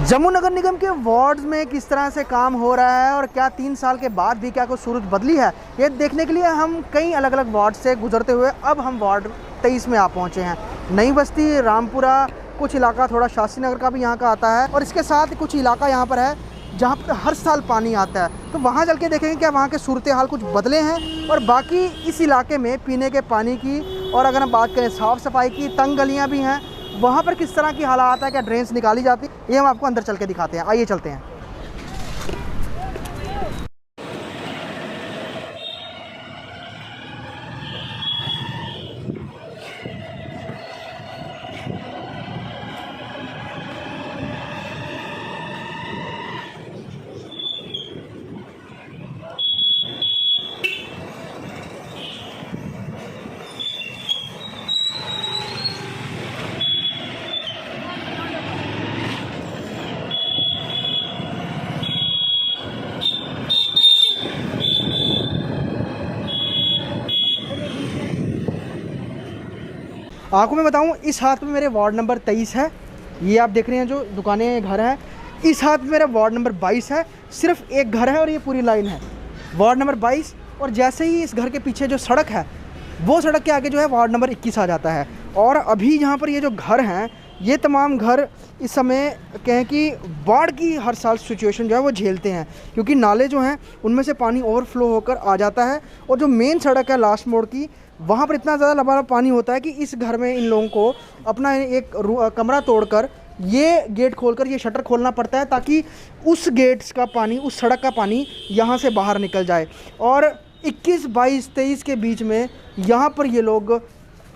जम्मू नगर निगम के वार्ड्स में किस तरह से काम हो रहा है और क्या 3 साल के बाद भी क्या कोई सूरत बदली है, ये देखने के लिए हम कई अलग अलग वार्ड से गुजरते हुए अब हम वार्ड 23 में आ पहुँचे हैं। नई बस्ती, रामपुरा, कुछ इलाका थोड़ा शास्त्री नगर का भी यहाँ का आता है और इसके साथ कुछ इलाका यहाँ पर है जहाँ पर हर साल पानी आता है। तो वहाँ चल के देखेंगे क्या वहाँ के सूरत हाल कुछ बदले हैं और बाकी इस इलाके में पीने के पानी की और अगर हम बात करें साफ़ सफाई की, तंग गलियाँ भी हैं, वहाँ पर किस तरह की हालात है, क्या ड्रेन्स निकाली जाती है, ये हम आपको अंदर चल के दिखाते हैं। आइए चलते हैं। आपको मैं बताऊं, इस हाथ में मेरे वार्ड नंबर 23 है, ये आप देख रहे हैं जो दुकानें, घर है। इस हाथ में मेरा वार्ड नंबर 22 है, सिर्फ एक घर है और ये पूरी लाइन है वार्ड नंबर 22। और जैसे ही इस घर के पीछे जो सड़क है, वो सड़क के आगे जो है वार्ड नंबर 21 आ जाता है। और अभी यहाँ पर ये जो घर हैं, ये तमाम घर इस समय कहें कि बाढ़ की हर साल सिचुएशन जो है वो झेलते हैं, क्योंकि नाले जो हैं उनमें से पानी ओवरफ्लो होकर आ जाता है। और जो मेन सड़क है लास्ट मोड़ की, वहाँ पर इतना ज़्यादा लबालब पानी होता है कि इस घर में इन लोगों को अपना एक कमरा तोड़कर ये गेट खोलकर ये शटर खोलना पड़ता है, ताकि उस गेट्स का पानी, उस सड़क का पानी यहाँ से बाहर निकल जाए। और 21, 22, 23 के बीच में यहाँ पर ये लोग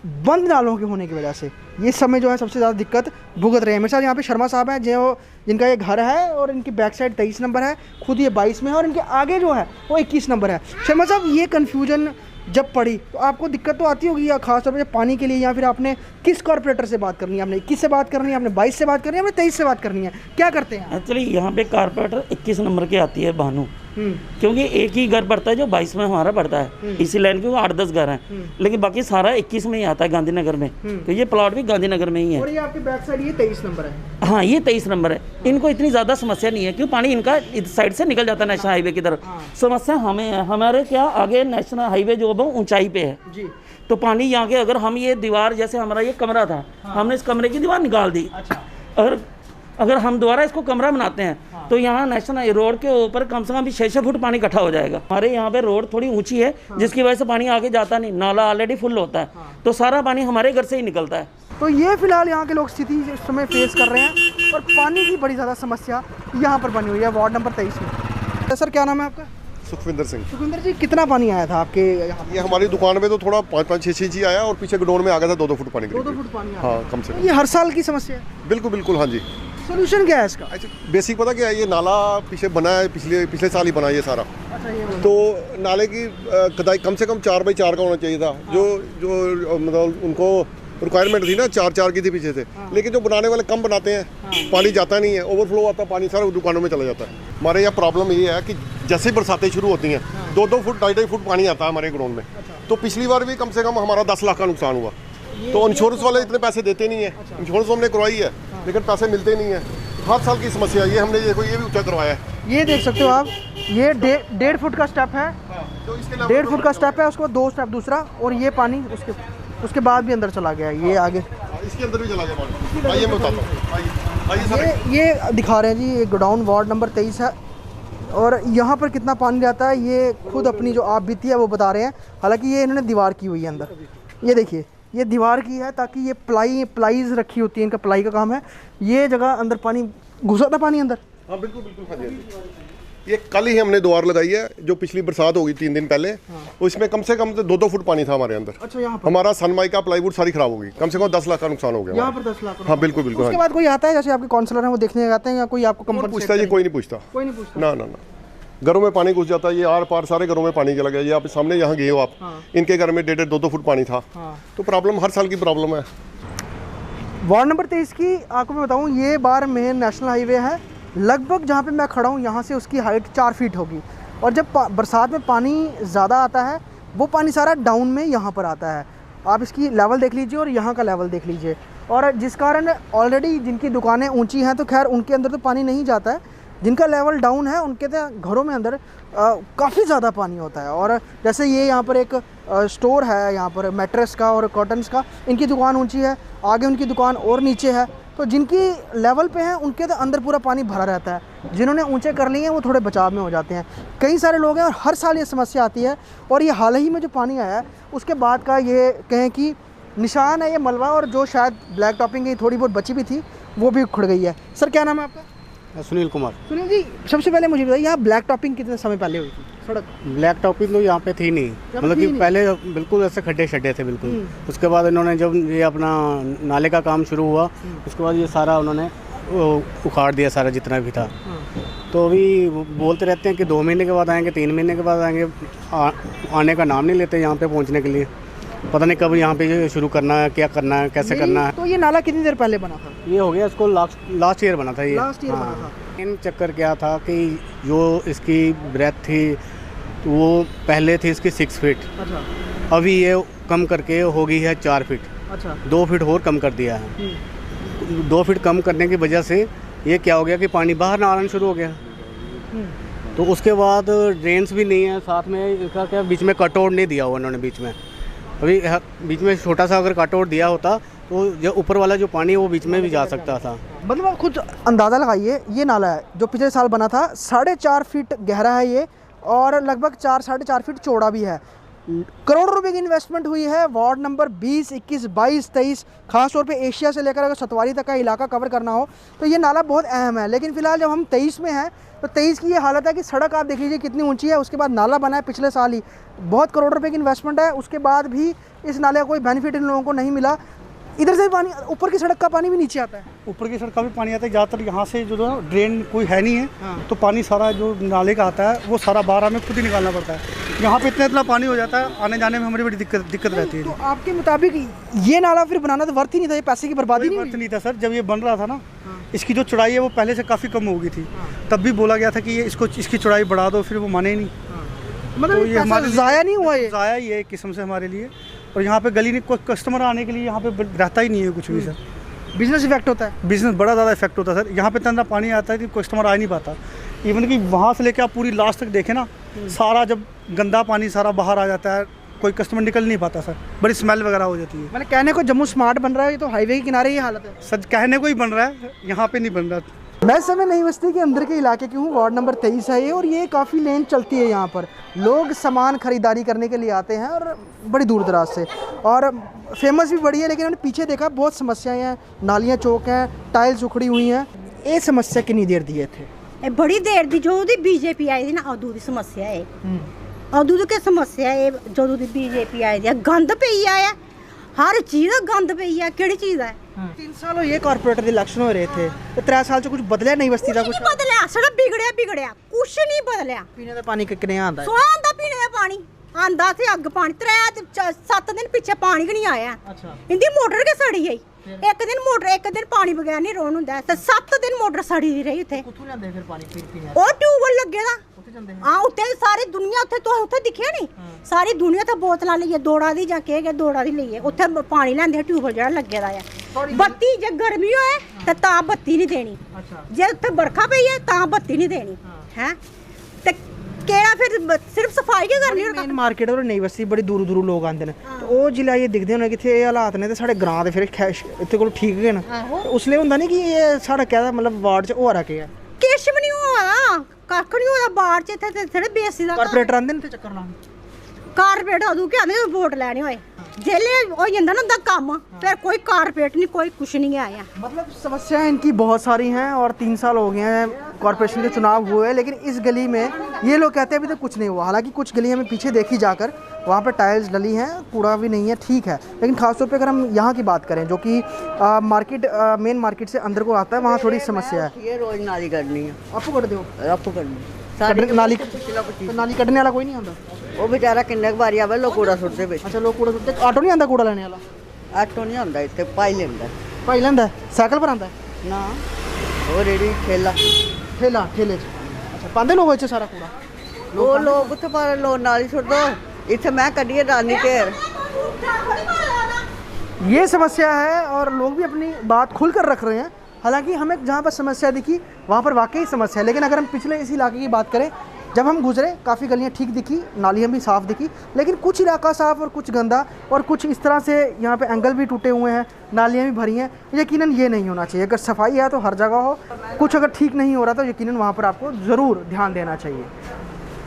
बंद नालों के होने की वजह से ये समय जो है सबसे ज़्यादा दिक्कत भुगत रहे हैं। मेरे साथ यहाँ पे शर्मा साहब हैं जो जिनका ये घर है और इनकी बैक साइड 23 नंबर है, खुद ये 22 में है और इनके आगे जो है वो 21 नंबर है। शर्मा साहब, ये कन्फ्यूजन जब पड़ी तो आपको दिक्कत तो आती होगी, या खासतौर पर पानी के लिए, या फिर आपने किस कॉर्पोरेटर से बात करनी है? आपने 21 से बात करनी है, आपने 22 से बात करनी है, आपने 23 से बात करनी है, क्या करते हैं? एक्चुअली यहाँ पे कॉर्पोरेटर 21 नंबर की आती है भानु, क्योंकि एक ही घर पड़ता है जो 22 में हमारा पड़ता है। इसी लाइन के वो 8-10 घर हैं, लेकिन बाकी सारा 21 में ही आता है, गांधीनगर में। तो ये प्लॉट भी गांधीनगर में ही है। और ये आपके बैक साइड ये 23 नंबर है। हाँ, ये 23 नंबर है। इनको इतनी ज़्यादा समस्या नहीं है, क्योंकि पानी इनका इस साइड से निकल जाता है नेशनल हाईवे की तरफ। समस्या हमें है, हमारे क्या आगे नेशनल हाईवे जो है ऊंचाई पे है जी। तो पानी यहाँ के, अगर हम ये दीवार, जैसे हमारा ये कमरा था, हमने इस कमरे की दीवार निकाल दी। अगर हम दोबारा इसको कमरा बनाते हैं तो यहाँ नेशनल रोड के ऊपर कम से कम 6-6 फुट पानी इकट्ठा हो जाएगा। हमारे यहाँ पे रोड थोड़ी ऊंची है, जिसकी वजह से पानी आगे जाता नहीं, नाला ऑलरेडी फुल होता है, तो सारा पानी हमारे घर से ही निकलता है। तो ये फिलहाल यहाँ के लोग स्थिति इस समय फेस कर रहे हैं और पानी की बड़ी ज़्यादा समस्या यहाँ पर बनी हुई है वार्ड नंबर 23 में। सर, क्या नाम है आपका? सुखविंदर सिंह। सुखविंदर जी, कितना पानी आया था आपके यहाँ? ये हमारी दुकान में तो थोड़ा 5-5, 6-6 आया और पीछे गोडाउन में आ गया था 2-2 फुट पानी। 2-2 फुट पानी? हाँ, कम से कम। ये हर साल की समस्या है? बिल्कुल बिल्कुल, हाँ जी। सोल्यूशन क्या है इसका? बेसिक पता क्या है, ये नाला पीछे बना है, पिछले साल ही बना है ये सारा। अच्छा, ये तो नाले की खुदाई कम से कम 4x4 का होना चाहिए था। जो मतलब उनको रिक्वायरमेंट थी ना 4x4 की थी पीछे से। लेकिन जो बनाने वाले कम बनाते हैं, पानी जाता नहीं है, ओवरफ्लो आता है, पानी सारा दुकानों में चला जाता है। हमारे यहाँ प्रॉब्लम ये है कि जैसे बरसातें शुरू होती हैं, 2-2 फुट 2.5 फुट पानी आता है हमारे ग्राउंड में। तो पिछली बार भी कम से कम हमारा 10 लाख का नुकसान हुआ। तो इंश्योरेंस वाले इतने पैसे देते नहीं है। इंश्योरेंस हमने करवाई है, लेकिन पैसे मिलते नहीं है। हर साल की समस्या ये हमने देखो ये भी ऊँचा करवाया है। ये देख सकते हो आप, ये 1.5 फुट का स्टेप है, 1.5 फुट का स्टेप है, उसको 2 स्टेप दूसरा, और ये पानी उसके बाद भी अंदर चला गया। ये आगे इसके अंदर भी चला गया पानी। आइए मैं बताता हूँ। आइए ये दिखा रहे हैं जी, ये गोडाउन वार्ड नंबर 23 है और यहाँ पर कितना पानी रहता है ये खुद अपनी जो आप बीती है वो बता रहे हैं। हालांकि ये इन्होंने दीवार की हुई है अंदर, ये देखिए, ये दीवार की है ताकि ये प्लाईज रखी होती है, इनका प्लाई का काम है। ये जगह अंदर पानी घुसा था, पानी अंदर। हाँ बिल्कुल बिल्कुल, हाँ जी। ये कल ही हमने द्वार लगाई है, जो पिछली बरसात होगी 3 दिन पहले। उसमें कम से कम 2-2 फुट पानी था हमारे अंदर। अच्छा, यहाँ पर हमारा सनमाइका प्लाईवुड सारी खराब होगी, कम से कम 10 लाख का नुकसान हो गया यहाँ पर 10 लाख। हाँ बिल्कुल बिल्कुल। उसके बाद कोई आता है, जैसे आपके काउंसलर हैं वो देखने आते हैं, या कोई आपको कंपनी पूछता है? जी कोई नहीं पूछता, कोई नहीं पूछता। ना ना ना, घरों में पानी घुस जाता है। ये आर पार सारे घरों में पानी चला गया। ये आप सामने यहाँ गए हो आप, इनके घर में 1.5, 2-2 फुट पानी था। तो प्रॉब्लम हर साल की प्रॉब्लम है। वार्ड नंबर 23 की आपको मैं बताऊँ, ये बार मेन नेशनल हाईवे है, लगभग जहाँ पे मैं खड़ा हूँ यहाँ से उसकी हाइट 4 फीट होगी। और जब बरसात में पानी ज़्यादा आता है, वो पानी सारा डाउन में यहाँ पर आता है। आप इसकी लेवल देख लीजिए और यहाँ का लेवल देख लीजिए। और जिस कारण ऑलरेडी जिनकी दुकानें ऊंची हैं तो खैर उनके अंदर तो पानी नहीं जाता है, जिनका लेवल डाउन है उनके तो घरों में अंदर काफ़ी ज़्यादा पानी होता है। और जैसे ये यहाँ पर एक स्टोर है यहाँ पर मैट्रेस का और कॉटन्स का, इनकी दुकान ऊंची है, आगे उनकी दुकान और नीचे है, तो जिनकी लेवल पे हैं उनके तो अंदर पूरा पानी भरा रहता है। जिन्होंने ऊंचे कर लिए हैं वो थोड़े बचाव में हो जाते हैं। कई सारे लोग हैं और हर साल ये समस्या आती है, और ये हाल ही में जो पानी आया है उसके बाद का ये कहें कि निशान है ये मलबा, और जो शायद ब्लैक टॉपिंग की थोड़ी बहुत बची भी थी वो भी उखड़ गई है। सर क्या नाम है आपका? सुनील कुमार। सुनील जी, सबसे पहले मुझे बताइए यहाँ ब्लैक टॉपिंग कितने समय पहले हुई थी सड़क? ब्लैक टॉपिंग तो यहाँ पे थी नहीं, मतलब कि पहले बिल्कुल ऐसे खड्डे शड्डे थे बिल्कुल। उसके बाद इन्होंने जब ये अपना नाले का काम शुरू हुआ उसके बाद ये सारा उन्होंने उखाड़ दिया सारा जितना भी था। तो अभी बोलते रहते हैं कि 2 महीने के बाद आएंगे, 3 महीने के बाद आएंगे, आने का नाम नहीं लेते यहाँ पे पहुँचने के लिए। पता नहीं कब यहाँ पे शुरू करना है, क्या करना है, कैसे करना है। तो ये नाला कितनी देर पहले बना था? ये हो गया इसको लास्ट ईयर बना था ये। लास्ट ईयर बना था। इन चक्कर क्या था कि जो इसकी ब्रेथ थी वो पहले थी इसकी 6 फीट, अच्छा, अभी ये कम करके हो गई है 4 फीट। अच्छा, 2 फीट और कम कर दिया है। 2 फीट कम करने की वजह से ये क्या हो गया कि पानी बाहर ना आना शुरू हो गया। तो उसके बाद ड्रेन्स भी नहीं है साथ में, इसका क्या बीच में कटआउट नहीं दिया हुआ उन्होंने बीच में। अभी बीच में छोटा सा अगर कटआउट दिया होता तो जो ऊपर वाला जो पानी है वो बीच में भी जा सकता था। मतलब आप खुद अंदाज़ा लगाइए, ये नाला है जो पिछले साल बना था, 4.5 फीट गहरा है ये, और लगभग 4-4.5 फीट चौड़ा भी है। करोड़ों रुपए की इन्वेस्टमेंट हुई है। वार्ड नंबर 20, 21, 22, 23, खास तौर पे एशिया से लेकर अगर सतवारी तक का इलाका कवर करना हो तो ये नाला बहुत अहम है। लेकिन फिलहाल जब हम 23 में हैं तो 23 की ये हालत है कि सड़क आप देख लीजिए कितनी ऊंची है, उसके बाद नाला बना है पिछले साल ही, बहुत करोड़ रुपए की इन्वेस्टमेंट है, उसके बाद भी इस नाले का कोई बेनिफिट इन लोगों को नहीं मिला। इधर से पानी, ऊपर की सड़क का पानी भी नीचे आता है। ऊपर की सड़क का भी पानी आता है, ज़्यादातर यहाँ से जो ड्रेन कोई है नहीं है, तो पानी सारा जो नाले का आता है वो सारा बाहर हमें खुद ही निकालना पड़ता है। यहाँ पे इतना पानी हो जाता है, आने जाने में हमारी बड़ी दिक्कत रहती है। तो आपके मुताबिक ये नाला फिर बनाना तो वर्थ ही नहीं था, ये पैसे की बर्बादी नहीं वर्थ नहीं था सर। जब ये बन रहा था ना, इसकी जो चौड़ाई है वो पहले से काफ़ी कम हो गई थी, तब भी बोला गया था कि ये इसकी चौड़ाई बढ़ा दो, फिर वो माने ही नहीं। मतलब तो ये हमारे ज़ाया नहीं हुआ, ये ज़ाया ही है एक किस्म से हमारे लिए। और यहाँ पे गली में कोई कस्टमर आने के लिए यहाँ पे रहता ही नहीं है कुछ भी सर। बिजनेस इफेक्ट होता है, बिजनेस बड़ा ज़्यादा इफेक्ट होता है सर। यहाँ पे इतना पानी आता है कि कस्टमर आ ही नहीं पाता। इवन कि वहाँ से लेकर आप पूरी लास्ट तक देखें ना, सारा जब गंदा पानी सारा बाहर आ जाता है, कोई कस्टमर निकल नहीं पाता सर, बड़ी स्मेल वगैरह हो जाती है। मतलब कहने को जम्मू स्मार्ट बन रहा है, ये तो हाईवे के किनारे ही हालत है। सच कहने को ही बन रहा है, यहाँ पे नहीं बन रहा। मैं इस समय नई बस्ती के अंदर के इलाके की हूँ, वार्ड नंबर 23 है ये, और ये काफ़ी लेन चलती है यहाँ पर। लोग सामान खरीदारी करने के लिए आते हैं और बड़ी दूर दराज से, और फेमस भी बड़ी है। लेकिन उन्होंने पीछे देखा बहुत समस्याएं हैं, नालियाँ चौक हैं, टाइल्स उखड़ी हुई हैं। ये समस्या कितनी देर दिए थे? ਇਹ ਬੜੀ ਦੇਰ ਦੀ ਜਦੋਂ ਦੀ ਬੀਜੇਪੀ ਆਈ ਸੀ ਨਾ ਉਦੋਂ ਦੀ ਸਮੱਸਿਆ ਹੈ। ਉਦੋਂ ਦੀ ਸਮੱਸਿਆ ਹੈ ਜਦੋਂ ਦੀ ਬੀਜੇਪੀ ਆਈ ਦੀ ਗੰਦ ਪਈ ਆ हर चीज़ गंद पई है। केड़ी चीज़ है? 3 साल हो ये कॉर्पोरेटर के इलेक्शन हो रहे थे, तो 3 साल से कुछ बदलिया नहीं बस्ती का? कुछ बदलिया, सड़ा बिगड़िया कुछ नहीं बदलिया। पीने का पानी कितने आंदा है? सोना आंदा पीने का पानी आंदा थे, अग पानी 3-7 दिन पीछे पानी भी नहीं आया। अच्छा, इंदी मोटर के सड़ी गई। एक दिन पानी बगैर नहीं रोन हुंदा, ते 7 दिन मोटर सड़ी दी रही उत्थे। कित्थों लियांदे फिर पानी पीने? ओ ट्यूबवेल लगे दा। उत्थे जंदे हैं? हां उत्थे सारी दुनिया उत्थे तो उत्थे दिखिया नहीं, सारी दुनिया ते बोतलां लईए दौड़ा दी जां के दौड़ा दी लईए उत्थे पानी लैंदे ट्यूबवेल जेड़ा लगे दा है। बत्ती जे गर्मी होए ते तां बत्ती नहीं देनी, जे उत्थे बरखा पई है तां बत्ती नहीं देनी है। ते केड़ा फिर सिर्फ सफाई के करनी? मेन मार्केट और नई बस्ती बड़ी दूर दूर लोग आंदे ने, तो ओह जिला ये दिखदे होने कि इत्थे एह् हालात ने, ते साढ़े ग्रां दे फिर इत्थे कोल ठीक गै न। उसले हुंदा नहीं कि एह् साढ़ा कहदा मतलब वार्ड च होआ केह् है? किश भी नहीं होआ दा, कक्ख नहीं होआ बाहर च। इत्थे थोड़े बेइज्जती दा कारपोरेटर आंदे ने ते चक्कर लाने? कारपेट अदूं के आंदे वोट लैने होए, जेल्ले हो जंदा ना उंदा कम्म, फिर कोई कारपेट नहीं, कोई कुछ नहीं आया। मतलब समस्याएं इनकी बहुत सारी हैं, और 3 साल हो गए हैं कॉर्पोरेशन के चुनाव हुए, लेकिन इस गली में ये लोग कहते हैं अभी तक कुछ नहीं हुआ। हालांकि कुछ गली हमें पीछे देखी जाकर, वहाँ पर टाइल्स डली हैं, कूड़ा भी नहीं है, ठीक है। लेकिन खासतौर पे अगर हम यहाँ की बात करें जो कि मार्केट मेन मार्केट से अंदर को आता है, वहाँ थोड़ी समस्या है। ये रोज नाली कटनी है, आपको कट दो? आपको करनी नाली तो नाली कटने वाला कोई नहीं आता? वो बेचारा किन्ने बारी आवे लोग कूड़ा सुटते पे। अच्छा, लोग कूड़ा सुटते, ऑटो नहीं आता कूड़ा लेने वाला? आटो नहीं आंदा इत्थे, पाई लेंदा। भाई लेंदा साइकिल पर आंदा ना वो रेडी ठेला ठेले अच्छा पांदे लोग इत्थे सारा कूड़ा? वो लोग उत्थे पर लोग नाली सुट दो, इत्थे मैं कड्डिए रानी ढेर। ये समस्या है और लोग भी अपनी बात खुल कर रख रहे हैं। हालांकि हमें जहाँ पर समस्या दिखी वहाँ पर वाकई समस्या है, लेकिन अगर हम पिछले इस इलाके की बात करें, जब हम गुजरे काफ़ी गलियाँ ठीक दिखी, नालियाँ भी साफ़ दिखी, लेकिन कुछ इलाका साफ़ और कुछ गंदा और कुछ इस तरह से यहाँ पे एंगल भी टूटे हुए हैं, नालियाँ भी भरी हैं। यकीनन ये नहीं होना चाहिए। अगर सफाई है तो हर जगह हो, कुछ अगर ठीक नहीं हो रहा तो यकीनन वहाँ पर आपको ज़रूर ध्यान देना चाहिए।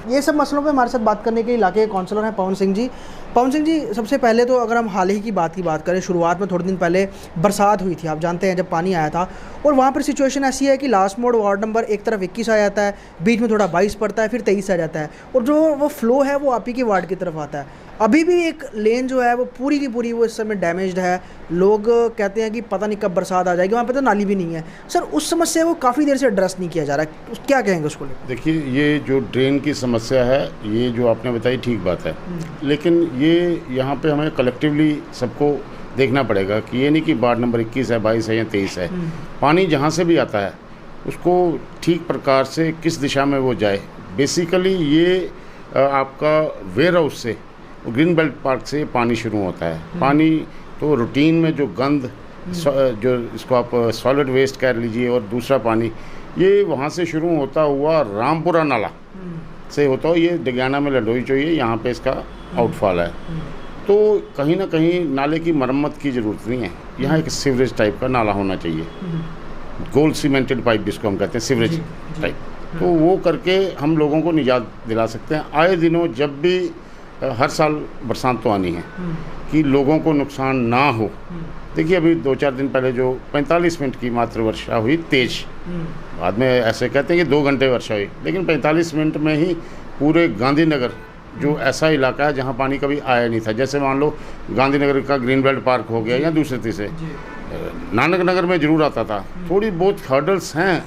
ये सब मसलों पे हमारे साथ बात करने के इलाके के काउंसलर हैं पवन सिंह जी। पवन सिंह जी, सबसे पहले तो अगर हम हाल ही की बात करें, शुरुआत में थोड़े दिन पहले बरसात हुई थी, आप जानते हैं, जब पानी आया था, और वहाँ पर सिचुएशन ऐसी है कि लास्ट मोड वार्ड नंबर एक तरफ 21 आ जाता है, बीच में थोड़ा 22 पड़ता है, फिर 23 आ जाता है, और जो वो फ्लो है वो आप ही के वार्ड की तरफ आता है। अभी भी एक लेन जो है वो पूरी की पूरी वो इस समय डैमेज्ड है। लोग कहते हैं कि पता नहीं कब बरसात आ जाएगी, वहाँ पे तो नाली भी नहीं है। सर, उस समस्या को काफ़ी देर से एड्रेस नहीं किया जा रहा है, क्या कहेंगे उसको लेकर? देखिए, ये जो ड्रेन की समस्या है, ये जो आपने बताई ठीक बात है, लेकिन ये यहाँ पे हमें कलेक्टिवली सबको देखना पड़ेगा कि ये नहीं कि वार्ड नंबर 21 है, 22 है या 23 है, पानी जहाँ से भी आता है उसको ठीक प्रकार से किस दिशा में वो जाए। बेसिकली ये आपका वेयर हाउस से, ग्रीन बेल्ट पार्क से पानी शुरू होता है। पानी तो रूटीन में जो गंद, जो इसको आप सॉलिड वेस्ट कह लीजिए, और दूसरा पानी ये वहाँ से शुरू होता हुआ रामपुरा नाला से होता हो, ये डिगाना में लडोई चाहिए, यहाँ पे इसका आउटफॉल है। तो कहीं ना कहीं नाले की मरम्मत की ज़रूरत नहीं है, यहाँ एक सीवरेज टाइप का नाला होना चाहिए, गोल्ड सीमेंटेड पाइप जिसको हम कहते हैं, सीवरेज टाइप। तो वो करके हम लोगों को निजात दिला सकते हैं। आए दिनों जब भी हर साल बरसात तो आनी है कि लोगों को नुकसान ना हो। देखिए, अभी 2-4 दिन पहले जो 45 मिनट की मात्र वर्षा हुई तेज, बाद में ऐसे कहते हैं कि 2 घंटे वर्षा हुई, लेकिन 45 मिनट में ही पूरे गांधीनगर, जो ऐसा इलाका है जहाँ पानी कभी आया नहीं था, जैसे मान लो गांधीनगर का ग्रीन बेल्ट पार्क हो गया या दूसरे तीसरे, नानक नगर में ज़रूर आता था। थोड़ी बहुत हर्डल्स हैं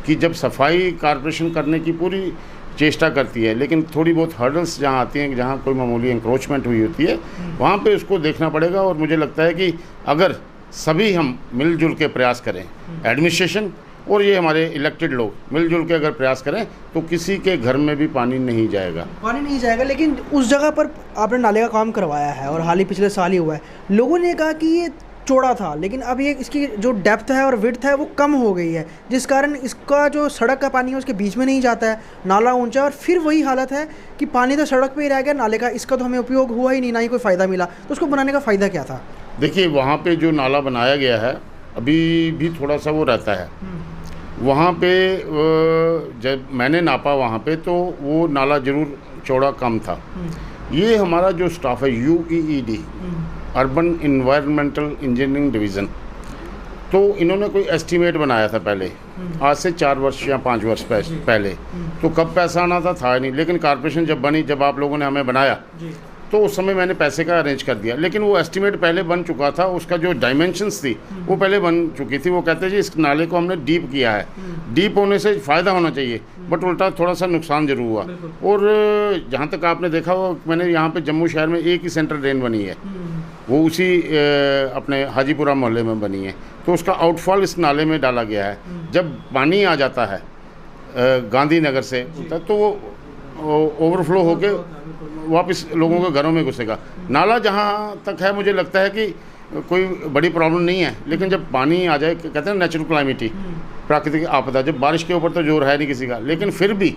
कि जब सफाई कारपोरेशन करने की पूरी चेष्टा करती है, लेकिन थोड़ी बहुत हर्डल्स जहाँ आती हैं, जहाँ कोई मामूली इंक्रोचमेंट हुई होती है, वहाँ पे उसको देखना पड़ेगा। और मुझे लगता है कि अगर सभी हम मिलजुल के प्रयास करें, एडमिनिस्ट्रेशन और ये हमारे इलेक्टेड लोग मिलजुल के अगर प्रयास करें, तो किसी के घर में भी पानी नहीं जाएगा। पानी नहीं जाएगा, लेकिन उस जगह पर आपने नाले का काम करवाया है और हाल ही पिछले साल ही हुआ है। लोगों ने कहा कि ये चौड़ा था, लेकिन अब ये इसकी जो डेप्थ है और विड्थ है वो कम हो गई है, जिस कारण इसका जो सड़क का पानी है उसके बीच में नहीं जाता है, नाला ऊंचा, और फिर वही हालत है कि पानी तो सड़क पे ही रह गया, नाले का इसका तो हमें उपयोग हुआ ही नहीं, ना ही कोई फ़ायदा मिला। तो उसको बनाने का फ़ायदा क्या था? देखिए, वहाँ पे जो नाला बनाया गया है अभी भी थोड़ा सा वो रहता है। वहाँ पे जब मैंने नापा वहाँ पे, तो वो नाला ज़रूर चौड़ा कम था। ये हमारा जो स्टाफ है UEED, urban environmental engineering division, तो इन्होंने कोई एस्टीमेट बनाया था पहले, आज से 4 वर्ष या 5 वर्ष पहले। तो कब पैसा आना था नहीं, लेकिन कॉर्पोरेशन जब बनी, जब आप लोगों ने हमें बनाया, तो उस समय मैंने पैसे का अरेंज कर दिया। लेकिन वो एस्टीमेट पहले बन चुका था, उसका जो डायमेंशंस थी वो पहले बन चुकी थी। वो कहते जी इस नाले को हमने डीप किया है, डीप होने से फ़ायदा होना चाहिए, बट उल्टा थोड़ा सा नुकसान जरूर हुआ। और जहाँ तक आपने देखा हो, मैंने यहाँ पे जम्मू शहर में एक ही सेंट्रल ड्रेन बनी है, वो उसी अपने हाजीपुरा मोहल्ले में बनी है, तो उसका आउटफॉल इस नाले में डाला गया है। जब पानी आ जाता है गांधीनगर से, तो वो ओवरफ्लो होके वापस लोगों के घरों में घुसेगा। नाला जहाँ तक है, मुझे लगता है कि कोई बड़ी प्रॉब्लम नहीं है, लेकिन जब पानी आ जाए, कहते हैं नेचुरल क्लाइमिटी, प्राकृतिक आपदा, जब बारिश के ऊपर तो जोर है नहीं किसी का, लेकिन फिर भी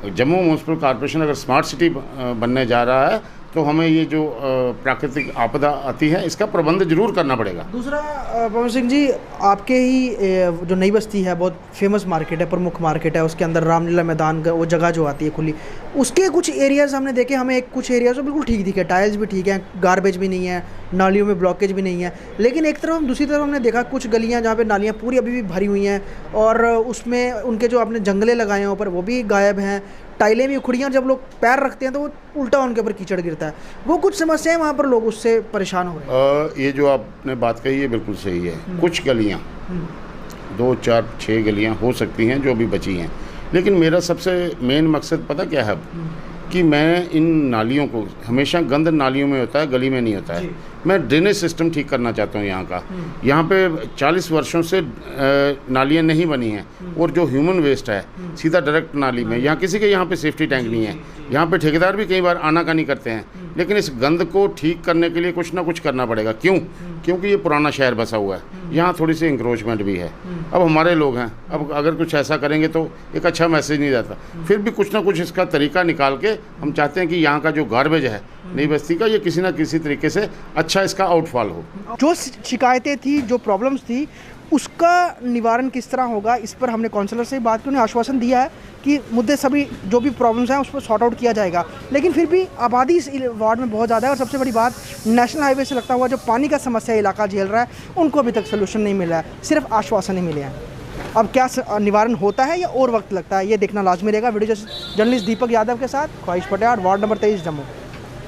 जम्मू म्यूनसिपल कॉर्पोरेशन अगर स्मार्ट सिटी बनने जा रहा है, तो हमें ये जो प्राकृतिक आपदा आती है, इसका प्रबंध जरूर करना पड़ेगा। दूसरा, पवन सिंह जी, आपके ही जो नई बस्ती है, बहुत फेमस मार्केट है, प्रमुख मार्केट है, उसके अंदर रामलीला मैदान का वो जगह जो आती है खुली, उसके कुछ एरियाज़ हमने देखे, हमें कुछ एरियाज़ तो बिल्कुल ठीक दिखे, टाइल्स भी ठीक हैं, गार्बेज भी नहीं है, नालियों में ब्लॉकेज भी नहीं है। लेकिन एक तरफ दूसरी तरफ हमने देखा कुछ गलियाँ जहाँ पे नालियाँ पूरी अभी भी भरी हुई हैं, और उसमें उनके जो आपने जंगले लगाए हैं ऊपर, वो भी गायब हैं, टाइलें भी उखड़ी हैं, जब लोग पैर रखते हैं तो वो उल्टा उनके ऊपर कीचड़ गिरता है। वो कुछ समस्याएं वहाँ पर लोग उससे परेशान हो रहे हैं। ये जो आपने बात कही है बिल्कुल सही है। कुछ गलियाँ 2, 4, 6 गलियाँ हो सकती हैं जो अभी बची हैं, लेकिन मेरा सबसे मेन मकसद पता क्या है, कि मैं इन नालियों को, हमेशा गंद नालियों में होता है, गली में नहीं होता है, मैं ड्रेनेज सिस्टम ठीक करना चाहता हूँ यहाँ का। यहाँ पे 40 वर्षों से नालियाँ नहीं बनी हैं और जो ह्यूमन वेस्ट है सीधा डायरेक्ट नाली में, यहाँ किसी के यहाँ पे सेफ्टी टैंक नहीं है। यहाँ पे ठेकेदार भी कई बार आनाकानी करते हैं, लेकिन इस गंद को ठीक करने के लिए कुछ ना कुछ करना पड़ेगा। क्यों? क्योंकि ये पुराना शहर बसा हुआ है, यहाँ थोड़ी सी इंक्रोचमेंट भी है। अब हमारे लोग हैं, अब अगर कुछ ऐसा करेंगे तो एक अच्छा मैसेज नहीं जाता। फिर भी कुछ ना कुछ इसका तरीका निकाल के हम चाहते हैं कि यहाँ का जो गार्बेज है नई बस्ती का, ये किसी ना किसी तरीके से अच्छा इसका आउटफॉल हो। जो शिकायतें थी, जो प्रॉब्लम्स थी, उसका निवारण किस तरह होगा, इस पर हमने काउंसलर से बात की। उन्हें आश्वासन दिया है कि मुद्दे सभी जो भी प्रॉब्लम्स हैं उस पर सॉर्ट आउट किया जाएगा। लेकिन फिर भी आबादी इस वार्ड में बहुत ज़्यादा है और सबसे बड़ी बात, नेशनल हाईवे से लगता हुआ जो पानी का समस्या इलाका झेल रहा है, उनको अभी तक सोल्यूशन नहीं मिला है, सिर्फ आश्वासन ही मिले हैं। अब क्या निवारण होता है या और वक्त लगता है, ये देखना लाजमी रहेगा। वीडियो जर्नलिस्ट दीपक यादव के साथ ख्वाहिश पटेल, वार्ड नंबर 23 जम्मू।